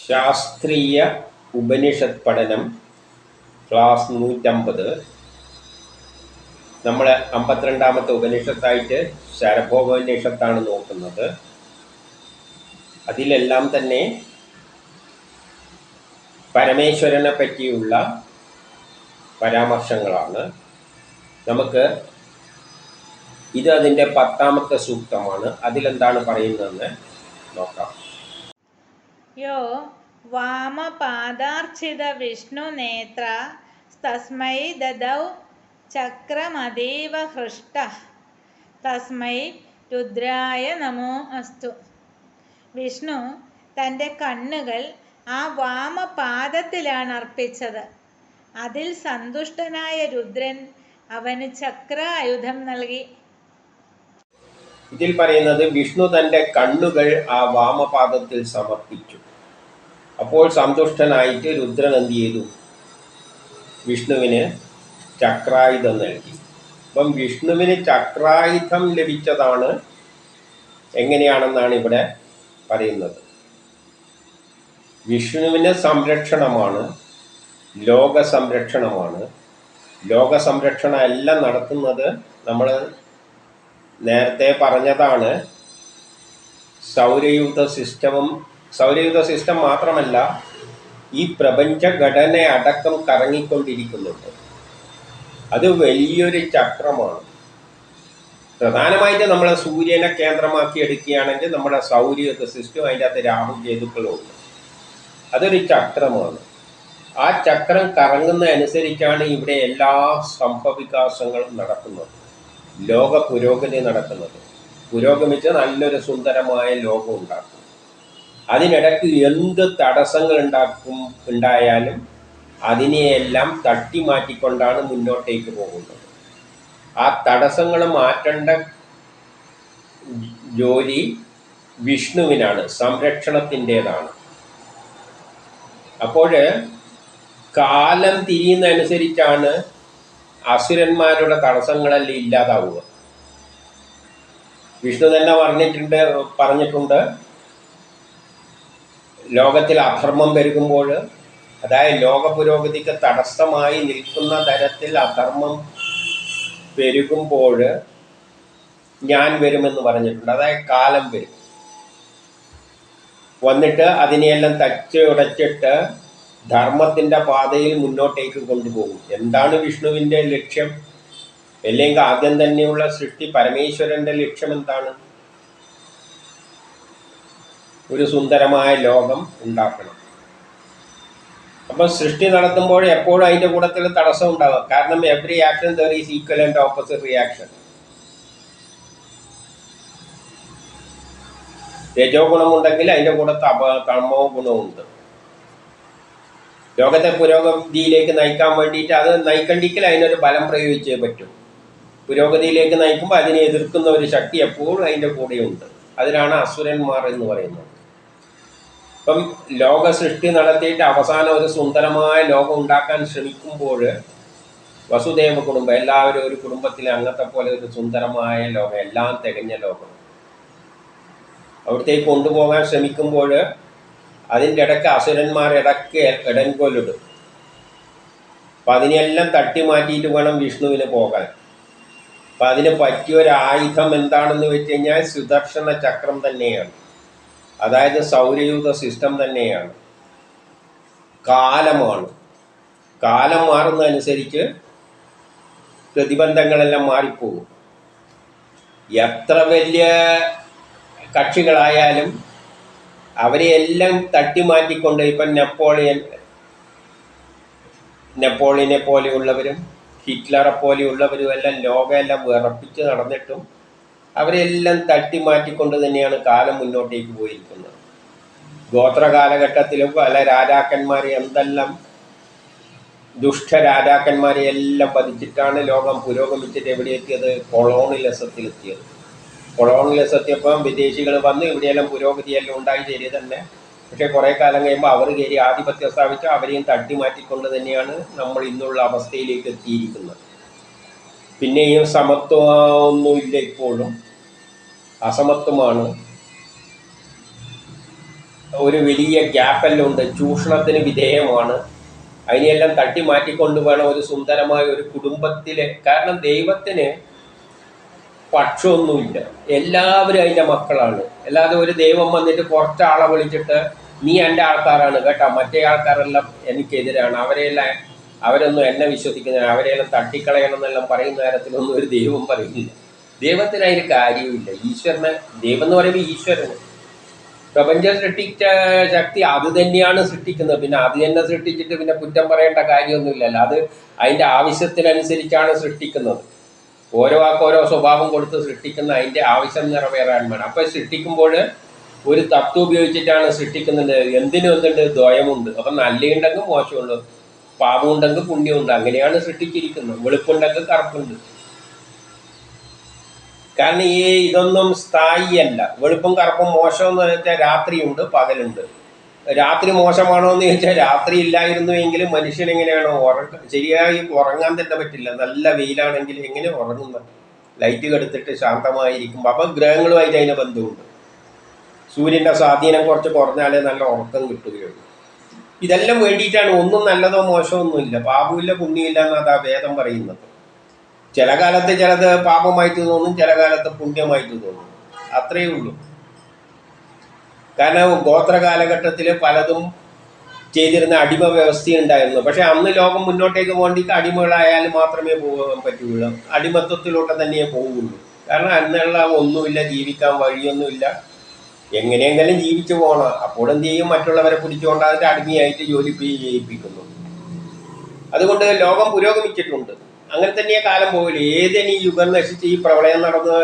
ശാസ്ത്രീയ ഉപനിഷത് പഠനം ക്ലാസ് 150. നമ്മൾ 52ാമത്തെ ഉപനിഷത്തായിട്ട് ശരഭോപനിഷത്താണ് നോക്കുന്നത്. അതിലെല്ലാം തന്നെ പരമേശ്വരനെ പറ്റിയുള്ള പരാമർശങ്ങളാണ്. നമുക്ക് ഇത് അതിൻ്റെ 10ാമത്തെ സൂക്തമാണ്. അതിലെന്താണ് പറയുന്നതെന്ന് നോക്കാം. യോ വാമപാദാർച്ചിത വിഷ്ണുനേത്ര തസ്മൈ ദദൗ ചക്രമതീവ ഹൃഷ്ടഃ തസ്മൈ രുദ്രായ നമോ അസ്തു. വിഷ്ണു തൻ്റെ കണ്ണുകൾ ആ വാമപാദത്തിലാണ് അർപ്പിച്ചത്. അതിൽ സന്തുഷ്ടനായ രുദ്രൻ അവന് ചക്രായുധം നൽകി. ഇതിൽ പറയുന്നത് വിഷ്ണു തൻ്റെ കണ്ണുകൾ ആ വാമപാദത്തിൽ സമർപ്പിച്ചു. അപ്പോൾ സന്തുഷ്ടനായിട്ട് രുദ്രൻ എന്ത് ചെയ്തു? വിഷ്ണുവിന് ചക്രായുധം നൽകി. അപ്പം വിഷ്ണുവിന് ചക്രായുധം ലഭിച്ചതാണ് എങ്ങനെയാണെന്നാണ് ഇവിടെ പറയുന്നത്. വിഷ്ണുവിന് സംരക്ഷണമാണ്, ലോക സംരക്ഷണമാണ്. ലോക സംരക്ഷണം എല്ലാം നടത്തുന്നത് നമ്മൾ നേരത്തെ പറഞ്ഞതാണ്. സൗരയൂഥ സിസ്റ്റം മാത്രമല്ല, ഈ പ്രപഞ്ച ഘടന അടക്കം കറങ്ങിക്കൊണ്ടിരിക്കുന്നുണ്ട്. അത് വലിയൊരു ചക്രമാണ്. പ്രധാനമായിട്ട് നമ്മൾ സൂര്യനെ കേന്ദ്രമാക്കി എടുക്കുകയാണെങ്കിൽ നമ്മുടെ സൗരയൂഥ സിസ്റ്റം, അതിൻ്റെ അകത്ത് രാഹു കേതുക്കളുണ്ട്. അതൊരു ചക്രമാണ്. ആ ചക്രം കറങ്ങുന്നതനുസരിച്ചാണ് ഇവിടെ എല്ലാ സംഭവവികാസങ്ങളും നടക്കുന്നത്, ലോക പുരോഗതി നടക്കുന്നത്. പുരോഗമിച്ച് നല്ലൊരു സുന്ദരമായ ലോകം ഉണ്ടാക്കും. അതിനിടയ്ക്ക് എന്ത് തടസ്സങ്ങൾ ഉണ്ടായാലും അതിനെയെല്ലാം തട്ടിമാറ്റിക്കൊണ്ടാണ് മുന്നോട്ടേക്ക് പോകുന്നത്. ആ തടസ്സങ്ങൾ മാറ്റേണ്ട ജോലി വിഷ്ണുവിനാണ്, സംരക്ഷണത്തിൻ്റെതാണ്. അപ്പോൾ കാലം തിരിയുന്നതനുസരിച്ചാണ് അസുരന്മാരുടെ തടസ്സങ്ങളെല്ലാം ഇല്ലാതാവുക. വിഷ്ണു തന്നെ പറഞ്ഞിട്ടുണ്ട് ലോകത്തിൽ അധർമ്മം പെരുകുമ്പോൾ, അതായത് ലോക പുരോഗതിക്ക് തടസ്സമായി നിൽക്കുന്ന തരത്തിൽ അധർമ്മം പെരുകുമ്പോൾ ഞാൻ വരുമെന്ന് പറഞ്ഞിട്ടുണ്ട്. അതായത് കാലം വരും, വന്നിട്ട് അതിനെയെല്ലാം തച്ച് ഉടച്ചിട്ട് ധർമ്മത്തിൻ്റെ പാതയിൽ മുന്നോട്ടേക്ക് കൊണ്ടുപോകും. എന്താണ് വിഷ്ണുവിൻ്റെ ലക്ഷ്യം? അല്ലെങ്കിൽ ആദ്യം തന്നെയുള്ള സൃഷ്ടി പരമേശ്വരൻ്റെ ലക്ഷ്യം എന്താണ്? ഒരു സുന്ദരമായ ലോകം ഉണ്ടാക്കണം. അപ്പം സൃഷ്ടി നടത്തുമ്പോൾ എപ്പോഴും അതിൻ്റെ കൂട്ടത്തിൽ തടസ്സം ഉണ്ടാകും. കാരണം every action there is equal and opposite reaction. രജോ ഗുണമുണ്ടെങ്കിൽ അതിൻ്റെ കൂടത്ത് തമോ ഗുണമുണ്ട്. ലോകത്തെ പുരോഗതിയിലേക്ക് നയിക്കാൻ വേണ്ടിയിട്ട് അത് നയിക്കണ്ടെങ്കിൽ അതിനൊരു ബലം പ്രയോഗിച്ചേ പറ്റും. പുരോഗതിയിലേക്ക് നയിക്കുമ്പോൾ അതിനെ എതിർക്കുന്ന ഒരു ശക്തി എപ്പോഴും അതിൻ്റെ കൂടെയുണ്ട്. അതിനാണ് അസുരന്മാർ എന്ന് പറയുന്നത്. ഇപ്പം ലോക സൃഷ്ടി നടത്തിയിട്ട് അവസാനം ഒരു സുന്ദരമായ ലോകം ഉണ്ടാക്കാൻ ശ്രമിക്കുമ്പോൾ വസുദേവ കുടുംബം, എല്ലാവരും ഒരു കുടുംബത്തിലെ അംഗത്തെ പോലെ ഒരു സുന്ദരമായ ലോകം, എല്ലാം തികഞ്ഞ ലോകം അവിടത്തേക്ക് കൊണ്ടുപോകാൻ ശ്രമിക്കുമ്പോൾ അതിൻ്റെ ഇടയ്ക്ക് അസുരന്മാർ ഇടങ്കോലിടും. അപ്പം അതിനെല്ലാം തട്ടി മാറ്റിയിട്ട് വേണം വിഷ്ണുവിന് പോകാൻ. അപ്പം അതിന് പറ്റിയൊരു ആയുധം എന്താണെന്ന് വെച്ച് കഴിഞ്ഞാൽ സുദർശന ചക്രം തന്നെയാണ്. അതായത് സൗരയൂഥ സിസ്റ്റം തന്നെയാണ്. കാലമാണ്. കാലം മാറുന്നതനുസരിച്ച് പ്രതിബന്ധങ്ങളെല്ലാം മാറിപ്പോകും. എത്ര വലിയ കക്ഷികളായാലും അവരെയെല്ലാം തട്ടിമാറ്റിക്കൊണ്ട്, ഇപ്പം നെപ്പോളിയനെ പോലെയുള്ളവരും ഹിറ്റ്ലറെ പോലെയുള്ളവരും എല്ലാം ലോകമെല്ലാം വിറപ്പിച്ച് നടന്നിട്ടും അവരെല്ലാം തട്ടിമാറ്റിക്കൊണ്ട് തന്നെയാണ് കാലം മുന്നോട്ടേക്ക് പോയിരിക്കുന്നത്. ഗോത്ര കാലഘട്ടത്തിലും പല രാജാക്കന്മാരെ, എന്തെല്ലാം ദുഷ്ടരാജാക്കന്മാരെ എല്ലാം പതിച്ചിട്ടാണ് ലോകം പുരോഗമിച്ചിട്ട് എവിടെ എത്തിയത്? കൊളോണിയലിസത്തിലെത്തിയത്. കൊളോണിയലിസത്തിയപ്പം വിദേശികൾ വന്ന് ഇവിടെയെല്ലാം പുരോഗതിയെല്ലാം ഉണ്ടായി ശരി തന്നെ. പക്ഷേ കുറേ കാലം കഴിയുമ്പോൾ അവർ കയറി ആധിപത്യം സ്ഥാപിച്ച് അവരെയും തട്ടിമാറ്റിക്കൊണ്ട് തന്നെയാണ് നമ്മൾ ഇന്നുള്ള അവസ്ഥയിലേക്ക് എത്തിയിരിക്കുന്നത്. പിന്നെയും സമത്വമൊന്നുമില്ല, ഇപ്പോഴും അസമത്വമാണ്. ഒരു വലിയ ഗ്യാപ്പെല്ലാം ഉണ്ട്, ചൂഷണത്തിന് വിധേയമാണ്. അതിനെയെല്ലാം തട്ടി മാറ്റിക്കൊണ്ട് വേണം ഒരു സുന്ദരമായ ഒരു കുടുംബത്തിലെ, കാരണം ദൈവത്തിന് പക്ഷമൊന്നുമില്ല, എല്ലാവരും അതിൻ്റെ മക്കളാണ്. അല്ലാതെ ഒരു ദൈവം വന്നിട്ട് കുറച്ചാളെ വിളിച്ചിട്ട് നീ എൻ്റെ ആൾക്കാരാണ് കേട്ടോ, മറ്റേ ആൾക്കാരെല്ലാം എനിക്കെതിരാണ്, അവരൊന്നും എന്നെ വിശ്വസിക്കുന്നില്ല, അവരെല്ലാം തട്ടിക്കളയണം എന്നെല്ലാം പറയുന്ന തരത്തിലൊന്നും ഒരു ദൈവം പറയില്ല. ദൈവത്തിന് അതിന് കാര്യവുമില്ല. ഈശ്വരനെ, ദൈവം എന്ന് പറയുമ്പോൾ ഈശ്വരന് പ്രപഞ്ചം സൃഷ്ടിച്ച ശക്തി അത് തന്നെയാണ് സൃഷ്ടിക്കുന്നത്. പിന്നെ അത് തന്നെ സൃഷ്ടിച്ചിട്ട് പിന്നെ കുറ്റം പറയേണ്ട കാര്യമൊന്നുമില്ലല്ലോ. അത് അതിൻ്റെ ആവശ്യത്തിനനുസരിച്ചാണ് സൃഷ്ടിക്കുന്നത്. ഓരോ ഓരോ സ്വഭാവം കൊടുത്ത് സൃഷ്ടിക്കുന്ന അതിൻ്റെ ആവശ്യം നിറവേറാൻ വേണം. അപ്പോൾ സൃഷ്ടിക്കുമ്പോൾ ഒരു തത്വം ഉപയോഗിച്ചിട്ടാണ് സൃഷ്ടിക്കുന്നത്. എന്തിനും എന്തുണ്ട്, ദ്വയമുണ്ട്. അപ്പം നല്ലയുണ്ടെങ്കിൽ മോശമുണ്ട്, പാപമുണ്ടെങ്കിൽ പുണ്യമുണ്ട്. അങ്ങനെയാണ് സൃഷ്ടിച്ചിരിക്കുന്നത്. വെളുപ്പുണ്ടെങ്കിൽ കറുപ്പുണ്ട്. കാരണം ഇതൊന്നും സ്ഥായിയല്ല. വെളുപ്പും കറുപ്പും മോശം എന്ന് വെച്ചാൽ രാത്രിയുണ്ട്, പകലുണ്ട്. രാത്രി മോശമാണോ എന്ന് ചോദിച്ചാൽ രാത്രി ഇല്ലായിരുന്നുവെങ്കിൽ മനുഷ്യൻ എങ്ങനെയാണോ ശരിയായി ഉറങ്ങാൻ തന്നെ പറ്റില്ല. നല്ല വെയിലാണെങ്കിൽ എങ്ങനെ ഉറങ്ങുന്നത്? ലൈറ്റ് കെടുത്തിട്ട് ശാന്തമായിരിക്കുമ്പോൾ. അപ്പം ഗ്രഹങ്ങളുമായിട്ട് അതിന് ബന്ധമുണ്ട്. സൂര്യൻ്റെ സ്വാധീനം കുറച്ച് കുറഞ്ഞാലേ നല്ല ഉറക്കം കിട്ടുകയുള്ളൂ. ഇതെല്ലാം വേണ്ടിയിട്ടാണ്. ഒന്നും നല്ലതോ മോശമൊന്നുമില്ല, പാപമില്ല പുണ്യമില്ല എന്നാണ് വേദം പറയുന്നത്. ചില കാലത്ത് ചിലത് പാപമായിട്ട് തോന്നും, ചില കാലത്ത് പുണ്യമായിട്ട് തോന്നും, അത്രയേ ഉള്ളൂ. കാരണം ഗോത്ര കാലഘട്ടത്തിൽ പലതും ചെയ്തിരുന്ന അടിമ വ്യവസ്ഥയുണ്ടായിരുന്നു. പക്ഷെ അന്ന് ലോകം മുന്നോട്ടേക്ക് വേണ്ടിയിട്ട് അടിമകളായാലും മാത്രമേ പോകാൻ പറ്റുകയുള്ളൂ, അടിമത്വത്തിലോട്ട് തന്നെയേ പോവുള്ളൂ. കാരണം അന്നുള്ള ഒന്നുമില്ല, ജീവിക്കാൻ വഴിയൊന്നുമില്ല, എങ്ങനെയെങ്കിലും ജീവിച്ചു പോകണം. അപ്പോൾ എന്ത് ചെയ്യും, മറ്റുള്ളവരെ പിടിച്ചുകൊണ്ട് അതിൻ്റെ അടിമയായിട്ട് ജോലി ചെയ്യിപ്പിക്കുന്നു. അതുകൊണ്ട് ലോകം പുരോഗമിച്ചിട്ടുണ്ട്. അങ്ങനെ തന്നെയേ കാലം പോകില്ല. ഏതിനി യുഗം നശിച്ച് ഈ പ്രളയം നടന്ന്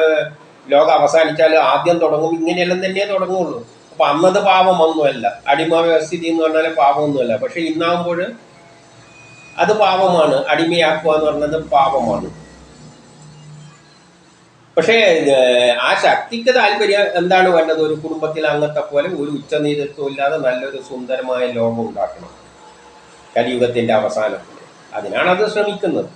ലോകം അവസാനിച്ചാൽ ആദ്യം തുടങ്ങും, ഇങ്ങനെയെല്ലാം തന്നെ തുടങ്ങുള്ളൂ. അപ്പം അന്നത് പാപമൊന്നുമല്ല, അടിമ വ്യവസ്ഥിതി എന്ന് പറഞ്ഞാൽ പാപമൊന്നുമല്ല. പക്ഷെ ഇന്നാകുമ്പോൾ അത് പാപമാണ്. അടിമയാക്കുക എന്ന് പറഞ്ഞത് പാപമാണ്. പക്ഷേ ആ ശക്തിക്ക് താല്പര്യം എന്താണ് വേണ്ടത്? ഒരു കുടുംബത്തിൽ അംഗത്തെ പോലെ ഒരു ഉച്ചനീചത്വം ഇല്ലാതെ നല്ലൊരു സുന്ദരമായ ലോകം ഉണ്ടാക്കണം കലിയുഗത്തിൻ്റെ അവസാനത്തിൽ. അതിനാണത് ശ്രമിക്കുന്നത്.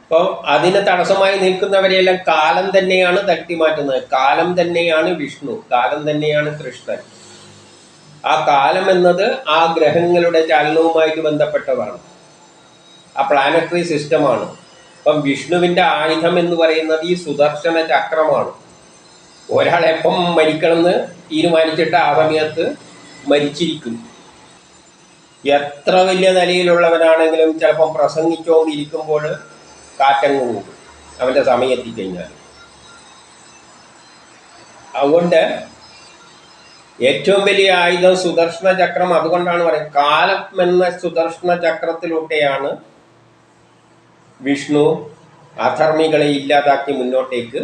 അപ്പോൾ അതിന് തടസ്സമായി നിൽക്കുന്നവരെയെല്ലാം കാലം തന്നെയാണ് തട്ടിമാറ്റുന്നത്. കാലം തന്നെയാണ് വിഷ്ണു, കാലം തന്നെയാണ് കൃഷ്ണൻ. ആ കാലം എന്നത് ആ ഗ്രഹങ്ങളുടെ ചലനവുമായിട്ട് ബന്ധപ്പെട്ടതാണ്, ആ പ്ലാനറ്ററി സിസ്റ്റമാണ്. അപ്പം വിഷ്ണുവിൻ്റെ ആയുധം എന്ന് പറയുന്നത് ഈ സുദർശന ചക്രമാണ്. ഒരാളെപ്പം മരിക്കണമെന്ന് തീരുമാനിച്ചിട്ട് ആ സമയത്ത് മരിച്ചിരിക്കും. എത്ര വലിയ നിലയിലുള്ളവനാണെങ്കിലും ചിലപ്പം പ്രസംഗിച്ചുകൊണ്ടിരിക്കുമ്പോൾ കാറ്റങ്ങ് പോകും അവൻ്റെ സമയം എത്തിക്കഴിഞ്ഞാൽ. അതുകൊണ്ട് ഏറ്റവും വലിയ ആയുധം സുദർശന ചക്രം. അതുകൊണ്ടാണ് പറയുന്നത് കാലം എന്ന സുദർശന ചക്രത്തിലൂടെയാണ് വിഷ്ണു അധർമ്മികളെ ഇല്ലാതാക്കി മുന്നോട്ടേക്ക്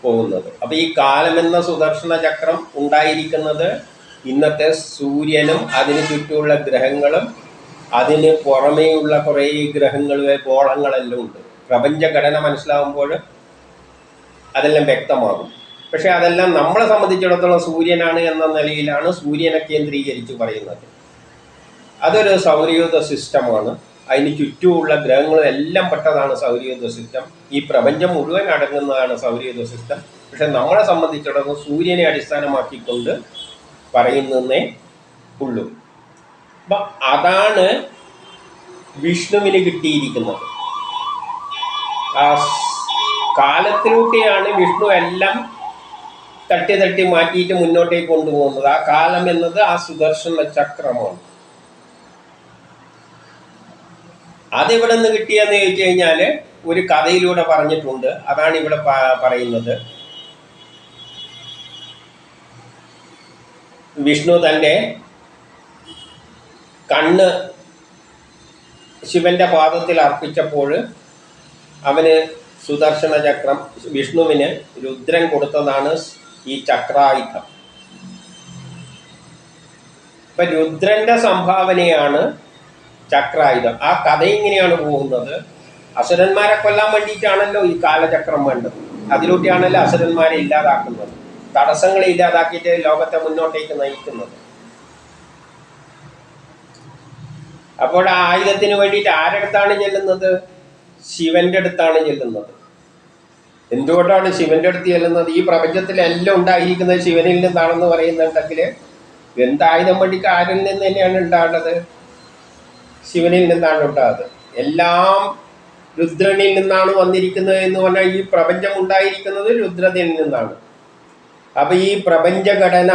പോകുന്നത്. അപ്പോൾ ഈ കാലമെന്ന സുദർശന ചക്രം ഉണ്ടായിരിക്കുന്നത് ഇന്നത്തെ സൂര്യനും അതിന് ചുറ്റുമുള്ള ഗ്രഹങ്ങളും അതിന് പുറമേയുള്ള കുറേ ഗ്രഹങ്ങളും ഗോളങ്ങളെല്ലാം ഉണ്ട്. പ്രപഞ്ചഘടന മനസ്സിലാകുമ്പോൾ അതെല്ലാം വ്യക്തമാകും. പക്ഷെ അതെല്ലാം നമ്മളെ സംബന്ധിച്ചിടത്തോളം സൂര്യനാണ് എന്ന നിലയിലാണ് സൂര്യനെ കേന്ദ്രീകരിച്ച് പറയുന്നത്. അതൊരു സൗരയൂഥ സിസ്റ്റമാണ്. അതിന് ചുറ്റുമുള്ള ഗ്രഹങ്ങളും എല്ലാം പെട്ടതാണ് സൗരയൂഥ സിസ്റ്റം. ഈ പ്രപഞ്ചം മുഴുവൻ അടങ്ങുന്നതാണ് സൗരയൂഥ സിസ്റ്റം. പക്ഷെ നമ്മളെ സംബന്ധിച്ചിടത്തോളം സൂര്യനെ അടിസ്ഥാനമാക്കിക്കൊണ്ട് പറയുന്നതേ ഉള്ളൂ. അപ്പം അതാണ് വിഷ്ണുവിന് കിട്ടിയിരിക്കുന്നത്. ആ കാലത്തിലൂടെയാണ് വിഷ്ണു എല്ലാം തട്ടി തട്ടി മാറ്റിയിട്ട് മുന്നോട്ടേക്ക് കൊണ്ടുപോകുന്നത്. ആ കാലം എന്നത് ആ സുദർശന ചക്രമാണ്. അതെവിടെ നിന്ന് കിട്ടിയെന്ന് ചോദിച്ചു കഴിഞ്ഞാൽ ഒരു കഥയിലൂടെ പറഞ്ഞിട്ടുണ്ട്. അതാണ് ഇവിടെ പറയുന്നത്. വിഷ്ണു തൻ്റെ കണ്ണ് ശിവന്റെ പാദത്തിൽ അർപ്പിച്ചപ്പോൾ അവന് സുദർശന ചക്രം, വിഷ്ണുവിന് രുദ്രൻ കൊടുത്തതാണ് ഈ ചക്രായുധം. ഇപ്പം രുദ്രന്റെ സംഭാവനയാണ് ചക്രായുധം. ആ കഥ ഇങ്ങനെയാണ് പോകുന്നത്. അസുരന്മാരെ കൊല്ലാൻ വേണ്ടിയിട്ടാണല്ലോ ഈ കാലചക്രം വേണ്ടത്. അതിലൂടെയാണല്ലോ അസുരന്മാരെ ഇല്ലാതാക്കുന്നത്, തടസ്സങ്ങളെ ഇല്ലാതാക്കിയിട്ട് ലോകത്തെ മുന്നോട്ടേക്ക് നയിക്കുന്നത്. അപ്പോൾ ആ ആയുധത്തിന് വേണ്ടിയിട്ട് ആരടുത്താണ് ചെല്ലുന്നത്? ശിവന്റെ അടുത്താണ് ചെല്ലുന്നത്. എന്തുകൊണ്ടാണ് ശിവന്റെ അടുത്ത് ചെല്ലുന്നത്? ഈ പ്രപഞ്ചത്തിലെല്ലാം ഉണ്ടായിരിക്കുന്നത് ശിവനിൽ നിന്നാണെന്ന് പറയുന്നുണ്ടെങ്കിൽ ഗന്ധായുധം വണ്ടിക്ക് ആരിൽ നിന്ന് തന്നെയാണ് ഉണ്ടാകുന്നത്? ശിവനിൽ നിന്നാണ് ഉണ്ടാകുന്നത്. എല്ലാം രുദ്രനിൽ നിന്നാണ് വന്നിരിക്കുന്നത് എന്ന് പറഞ്ഞാൽ ഈ പ്രപഞ്ചം ഉണ്ടായിരിക്കുന്നത് രുദ്രനിൽ നിന്നാണ്. അപ്പൊ ഈ പ്രപഞ്ചഘടന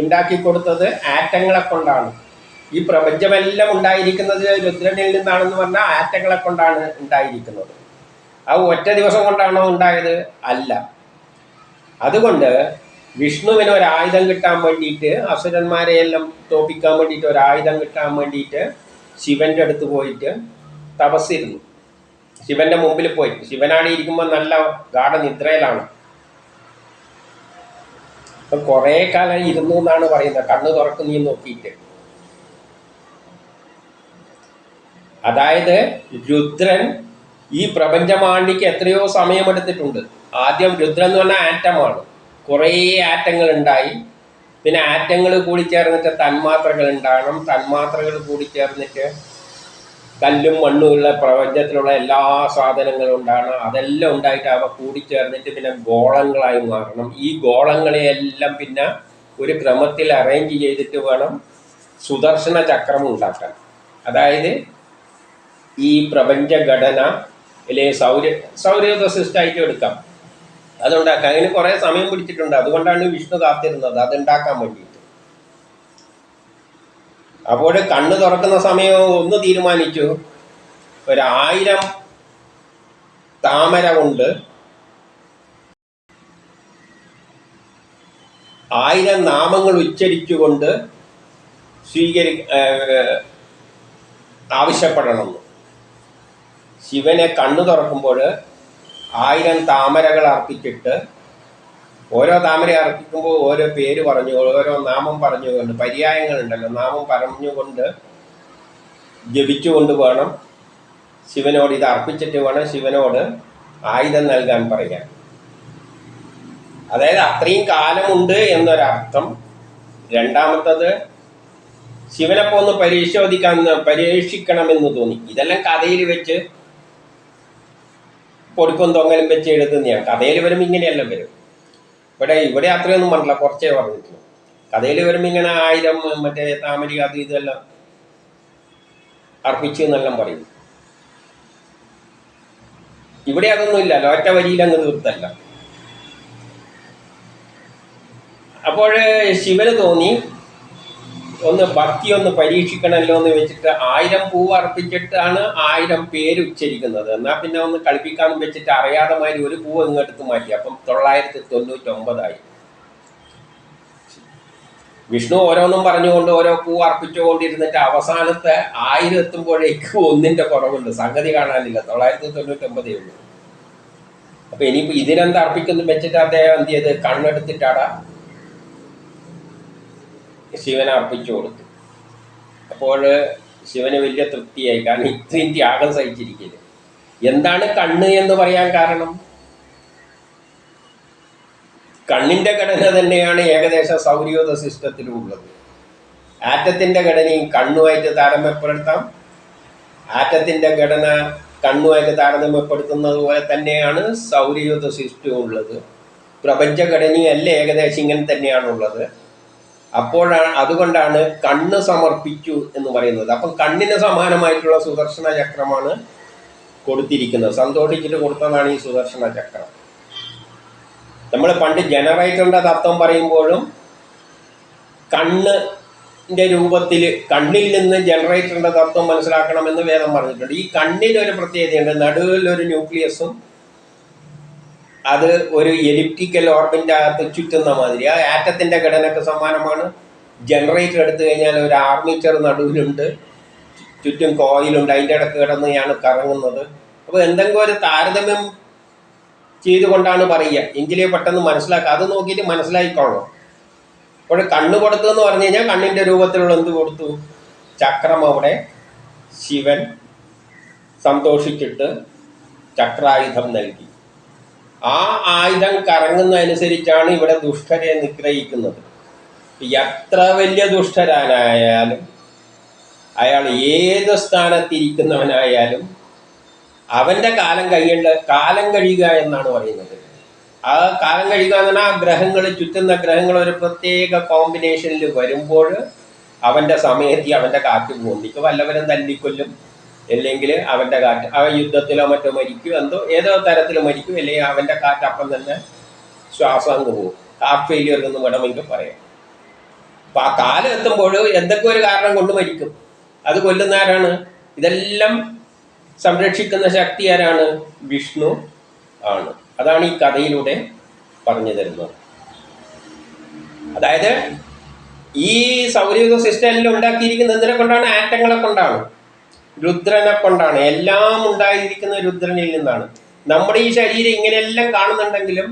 ഉണ്ടാക്കി കൊടുത്തത് ആറ്റങ്ങളെ കൊണ്ടാണ്. ഈ പ്രപഞ്ചമെല്ലാം ഉണ്ടായിരിക്കുന്നത് രുദ്രനിൽ നിന്നാണെന്ന് പറഞ്ഞാൽ ആറ്റങ്ങളെ കൊണ്ടാണ് ഉണ്ടായിരിക്കുന്നത്. അത് ഒറ്റ ദിവസം കൊണ്ടാണോ ഉണ്ടായത്? അല്ല. അതുകൊണ്ട് വിഷ്ണുവിന് ഒരായുധം കിട്ടാൻ വേണ്ടിയിട്ട്, അസുരന്മാരെയെല്ലാം തോപ്പിക്കാൻ വേണ്ടിയിട്ട് ഒരായുധം കിട്ടാൻ വേണ്ടിയിട്ട് ശിവന്റെ അടുത്ത് പോയിട്ട് തപസ്സിരുന്നു. ശിവന്റെ മുമ്പിൽ പോയി. ശിവനാണ് ഇരിക്കുമ്പോൾ നല്ല ഗാഠനിദ്രയിലാണ്. അപ്പൊ കുറെ കാലം ഇരുന്നു എന്നാണ് പറയുന്നത്, കണ്ണ് തുറക്കുന്നീ നോക്കിയിട്ട്. അതായത് രുദ്രൻ ഈ പ്രപഞ്ചമാണ്ടിക്ക് എത്രയോ സമയമെടുത്തിട്ടുണ്ട്. ആദ്യം രുദ്രൻ എന്ന് പറഞ്ഞാൽ ആറ്റമാണ്. കുറേ ആറ്റങ്ങൾ ഉണ്ടായി. പിന്നെ ആറ്റങ്ങൾ കൂടി ചേർന്നിട്ട് തന്മാത്രകൾ ഉണ്ടാകണം. തന്മാത്രകൾ കൂടി ചേർന്നിട്ട് കല്ലും മണ്ണുമുള്ള പ്രപഞ്ചത്തിലുള്ള എല്ലാ സാധനങ്ങളും ഉണ്ടാകണം. അതെല്ലാം ഉണ്ടായിട്ട് അവ കൂടിച്ചേർന്നിട്ട് പിന്നെ ഗോളങ്ങളായി മാറണം. ഈ ഗോളങ്ങളെയെല്ലാം പിന്നെ ഒരു ക്രമത്തിൽ അറേഞ്ച് ചെയ്തിട്ട് വേണം സുദർശന ചക്രം ഉണ്ടാക്കാൻ. അതായത് ഈ പ്രപഞ്ചഘടന അല്ലെങ്കിൽ സൗരയൂഥ സിസ്റ്റമായിട്ട് എടുക്കാം, അതുണ്ടാക്കാം. അതിന് കുറേ സമയം പിടിച്ചിട്ടുണ്ട്. അതുകൊണ്ടാണ് വിഷ്ണു കാത്തിരുന്നത് അതുണ്ടാക്കാൻ വേണ്ടിയിട്ട്. അപ്പോൾ കണ്ണ് തുറക്കുന്ന സമയം ഒന്ന് തീരുമാനിച്ചു, 1000 താമര കൊണ്ട് 1000 നാമങ്ങൾ ഉച്ചരിച്ചുകൊണ്ട് ആവശ്യപ്പെടണം. ശിവനെ കണ്ണു തുറക്കുമ്പോൾ 1000 താമരകൾ അർപ്പിച്ചിട്ട്, ഓരോ താമര അർപ്പിക്കുമ്പോൾ ഓരോ പേര് പറഞ്ഞു, ഓരോ നാമം പറഞ്ഞുകൊണ്ട്, പര്യായങ്ങളുണ്ടല്ലോ, നാമം പറഞ്ഞുകൊണ്ട് ജപിച്ചുകൊണ്ട് വേണം ശിവനോട്, ഇത് അർപ്പിച്ചിട്ട് വേണം ശിവനോട് ആയുധം നൽകാൻ പറയാൻ. അതായത് അത്രയും കാലമുണ്ട് എന്നൊരർത്ഥം. രണ്ടാമത്തത്, ശിവനെപ്പോ ഒന്ന് പരീക്ഷിക്കണമെന്ന് തോന്നി. ഇതെല്ലാം കഥയിൽ വെച്ച് പൊടിപ്പും തൊങ്ങലും വെച്ച് എഴുതുന്നതാണ്. കഥയിൽ വരുമ്പോൾ ഇങ്ങനെയെല്ലാം വരും. ഇവിടെ അത്രയൊന്നും പറഞ്ഞില്ല, കുറച്ചേ പറഞ്ഞിട്ടുള്ളൂ. കഥയിൽ വരുമ്പോൾ ഇങ്ങനെ 1000 മറ്റേ താമര അത് ഇതെല്ലാം അർപ്പിച്ചു എന്നെല്ലാം പറയും. ഇവിടെ അതൊന്നും ഇല്ല, ഒറ്റ വരിയിലങ്ങ് തീർത്തല്ല. അപ്പോൾ ശിവന് തോന്നി ഒന്ന് ഭക്തി ഒന്ന് പരീക്ഷിക്കണമല്ലോ എന്ന് വെച്ചിട്ട് 1000 പൂവ് അർപ്പിച്ചിട്ടാണ് 1000 പേര് ഉച്ചരിക്കുന്നത്. എന്നാൽ പിന്നെ ഒന്ന് കളിപ്പിക്കാനും വെച്ചിട്ട് അറിയാതെ മാതിരി ഒരു പൂവ് ഇങ്ങെടുത്ത് മാറ്റി. അപ്പം 999 വിഷ്ണു ഓരോന്നും പറഞ്ഞുകൊണ്ട് ഓരോ പൂവ് അർപ്പിച്ചുകൊണ്ടിരുന്നിട്ട് അവസാനത്തെ 1000 എത്തുമ്പോഴേക്ക് ഒന്നിന്റെ കുറവുണ്ട്. സംഗതി കാണാനില്ല, 999 ഉള്ളൂ. അപ്പൊ ഇനിയിപ്പോ ഇതിനെന്ത് അർപ്പിക്കുന്നു വെച്ചിട്ട് അദ്ദേഹം എന്ത് ചെയ്ത് കണ്ണെടുത്തിട്ടാടാ ശിവനെ അർപ്പിച്ചു കൊടുത്തു. അപ്പോൾ ശിവന് വലിയ തൃപ്തിയായി. കാരണം ഇത്രയും ത്യാഗം സഹിച്ചിരിക്കുന്നത്. എന്താണ് കണ്ണ് എന്ന് പറയാൻ കാരണം? കണ്ണിന്റെ ഘടന തന്നെയാണ് ഏകദേശം സൗരയൂഥ സിസ്റ്റത്തിലും ഉള്ളത്. ആറ്റത്തിന്റെ ഘടനയും കണ്ണുമായിട്ട് താരതമ്യപ്പെടുത്താം. ആറ്റത്തിന്റെ ഘടന കണ്ണുമായിട്ട് താരതമ്യപ്പെടുത്തുന്നത് പോലെ തന്നെയാണ് സൗരയൂഥ സിസ്റ്റവും ഉള്ളത്. പ്രപഞ്ചഘടനയും എല്ലാം ഏകദേശം ഇങ്ങനെ തന്നെയാണുള്ളത്. അതുകൊണ്ടാണ് കണ്ണ് സമർപ്പിച്ചു എന്ന് പറയുന്നത്. അപ്പം കണ്ണിന് സമാനമായിട്ടുള്ള സുദർശന ചക്രമാണ് കൊടുത്തിരിക്കുന്നത്. സന്തോഷിച്ചിട്ട് കൊടുത്തതാണ് ഈ സുദർശന ചക്രം. നമ്മൾ പണ്ട് ജനറേറ്ററിന്റെ തത്വം പറയുമ്പോഴും കണ്ണിന്റെ രൂപത്തിൽ, കണ്ണിൽ നിന്ന് ജനറേറ്ററിന്റെ തത്വം മനസ്സിലാക്കണമെന്ന് വേദം പറഞ്ഞിട്ടുണ്ട്. ഈ കണ്ണിനൊരു പ്രത്യേകതയുണ്ട്. നടുവിലൊരു ന്യൂക്ലിയസും അത് ഒരു എലിപ്റ്റിക്കൽ ഓർബിൻ്റെ അകത്ത് ചുറ്റുന്ന മാതിരി. ആ ആറ്റത്തിൻ്റെ ഘടനയ്ക്ക് സമാനമാണ്. ജനറേറ്റർ എടുത്തു കഴിഞ്ഞാൽ ഒരു ആർമേച്ചർ നടുവിലുണ്ട്, ചുറ്റും കോയിലുണ്ട്, അതിൻ്റെ ഇടയ്ക്ക് കിടന്നെയാണ് കറങ്ങുന്നത്. അപ്പോൾ എന്തെങ്കിലും ഒരു താരതമ്യം ചെയ്തുകൊണ്ടാണ് പറയുക, എങ്കിലേ പെട്ടെന്ന് മനസ്സിലാക്കുക. അത് നോക്കിയിട്ട് മനസ്സിലായിക്കോളൂ. അപ്പോൾ കണ്ണ് കൊടുത്തു എന്ന് പറഞ്ഞു കഴിഞ്ഞാൽ കണ്ണിൻ്റെ രൂപത്തിലുള്ള എന്ത് കൊടുത്തു? ചക്രം. അവിടെ ശിവൻ സന്തോഷിച്ചിട്ട് ചക്രായുധം നൽകി. ആ ആയുധം കറങ്ങുന്നതനുസരിച്ചാണ് ഇവിടെ ദുഷ്ടരെ നിഗ്രഹിക്കുന്നത്. എത്ര വലിയ ദുഷ്ടരാനായാലും, അയാൾ ഏത് സ്ഥാനത്തിരിക്കുന്നവനായാലും അവൻ്റെ കാലം കഴിയുക എന്നാണ് പറയുന്നത്. ആ കാലം കഴിയുക അങ്ങനെ ആ ഗ്രഹങ്ങൾ ചുറ്റുന്ന ഗ്രഹങ്ങൾ ഒരു പ്രത്യേക കോമ്പിനേഷനിൽ വരുമ്പോൾ അവൻ്റെ സമയത്ത് അവൻ്റെ കാറ്റ് പോകും. മിക്ക വല്ലവരും തല്ലിക്കൊല്ലും, അല്ലെങ്കിൽ അവൻ്റെ കാറ്റ് അവൻ യുദ്ധത്തിലോ മറ്റോ മരിക്കും, ഏതോ തരത്തിൽ മരിക്കും, അല്ലെങ്കിൽ അവൻ്റെ കാറ്റ് അപ്പം തന്നെ ശ്വാസം അങ്ങ് പോകും. ഹാർട്ട് ഫെയിലിയർ എന്ന് വേണമെങ്കിൽ പറയാം. അപ്പം ആ കാലം എത്തുമ്പോൾ എന്തൊക്കെ ഒരു കാരണം കൊണ്ട് മരിക്കും. അത് കൊല്ലുന്ന ആരാണ്? ഇതെല്ലാം സംരക്ഷിക്കുന്ന ശക്തി ആരാണ്? വിഷ്ണു ആണ്. അതാണ് ഈ കഥയിലൂടെ പറഞ്ഞു തരുന്നത്. അതായത് ഈ സൗരയൂഥ സിസ്റ്റം ഉണ്ടാക്കിയിരിക്കുന്നത് എന്തിനെ കൊണ്ടാണ്? ആറ്റങ്ങളെ കൊണ്ടാണ്, രുദ്രനെ കൊണ്ടാണ്. എല്ലാം ഉണ്ടായിരിക്കുന്ന രുദ്രനിൽ നിന്നാണ്. നമ്മുടെ ഈ ശരീരം ഇങ്ങനെയെല്ലാം കാണുന്നുണ്ടെങ്കിലും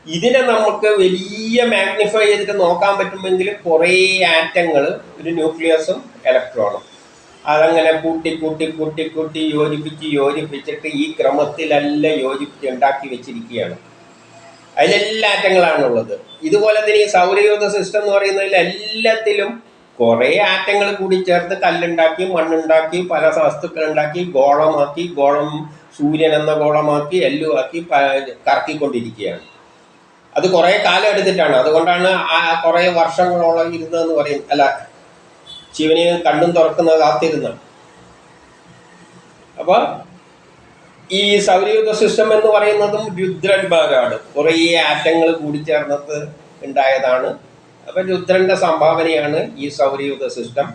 ഇതിനെ നമുക്ക് വലിയ മാഗ്നിഫൈ ചെയ്തിട്ട് നോക്കാൻ പറ്റുമെങ്കിൽ കുറേ ആറ്റങ്ങൾ, ഒരു ന്യൂക്ലിയസും ഇലക്ട്രോണും, അതങ്ങനെ കൂട്ടി കൂട്ടി കൂട്ടി കൂട്ടി യോജിപ്പിച്ചിട്ട് ഈ ക്രമത്തിലെല്ലാം യോജിപ്പിച്ച് ഉണ്ടാക്കി വെച്ചിരിക്കുകയാണ്. അതിലെല്ലാ ആറ്റങ്ങളാണുള്ളത്. ഇതുപോലെ തന്നെ ഈ സൗരയൂഥ സിസ്റ്റം എന്ന് പറയുന്നതിൽ എല്ലാത്തിലും കുറേ ആറ്റങ്ങൾ കൂടി ചേർത്ത് കല്ലുണ്ടാക്കി, മണ്ണുണ്ടാക്കി, പല വസ്തുക്കളുണ്ടാക്കി, ഗോളമാക്കി, ഗോളം സൂര്യൻ എന്ന ഗോളമാക്കി, എല്ലുമാക്കി കറക്കിക്കൊണ്ടിരിക്കുകയാണ്. അത് കുറേ കാലം എടുത്തിട്ടാണ്. അതുകൊണ്ടാണ് കുറേ വർഷങ്ങളോളം ഇരുന്നതെന്ന് പറയും. അല്ല, ശിവന് കണ്ണും തുറക്കുന്നത് കാത്തിരുന്ന. അപ്പോൾ ഈ സൗരയൂഥ സിസ്റ്റം എന്ന് പറയുന്നതും രുദ്രന്മാരാണ്. കുറേ ആറ്റങ്ങൾ കൂടിച്ചേർന്നത് ഉണ്ടായതാണ്. അപ്പം രുദ്രന്റെ സംഭാവനയാണ് ഈ സൗരയൂഥ സിസ്റ്റം.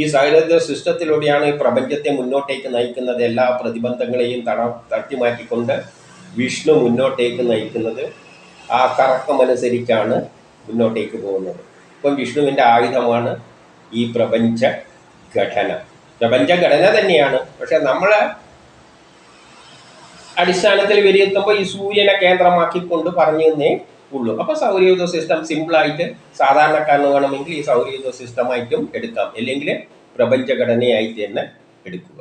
ഈ സൗരയൂഥ സിസ്റ്റത്തിലൂടെയാണ് ഈ പ്രപഞ്ചത്തെ മുന്നോട്ടേക്ക് നയിക്കുന്നത്. എല്ലാ പ്രതിബന്ധങ്ങളെയും തട്ടി മാറ്റിക്കൊണ്ട് വിഷ്ണു മുന്നോട്ടേക്ക് നയിക്കുന്നത്. ആ കറക്കമനുസരിച്ചാണ് മുന്നോട്ടേക്ക് പോകുന്നത്. ഇപ്പം വിഷ്ണുവിൻ്റെ ആയുധമാണ് ഈ പ്രപഞ്ച ഘടന തന്നെയാണ്. പക്ഷെ നമ്മളെ അടിസ്ഥാനത്തിൽ വിലയിരുത്തുമ്പോൾ ഈ സൂര്യനെ കേന്ദ്രമാക്കിക്കൊണ്ട് പറഞ്ഞു തന്നേ ഉള്ളൂ. അപ്പോൾ സൗരയൂഥ സിസ്റ്റം സിമ്പിളായിട്ട് സാധാരണക്കാരന് വേണമെങ്കിൽ ഈ സൗരയൂഥ സിസ്റ്റമായിട്ടും എടുക്കാം, അല്ലെങ്കിൽ പ്രപഞ്ചഘടനയായിട്ട് തന്നെ എടുക്കുക.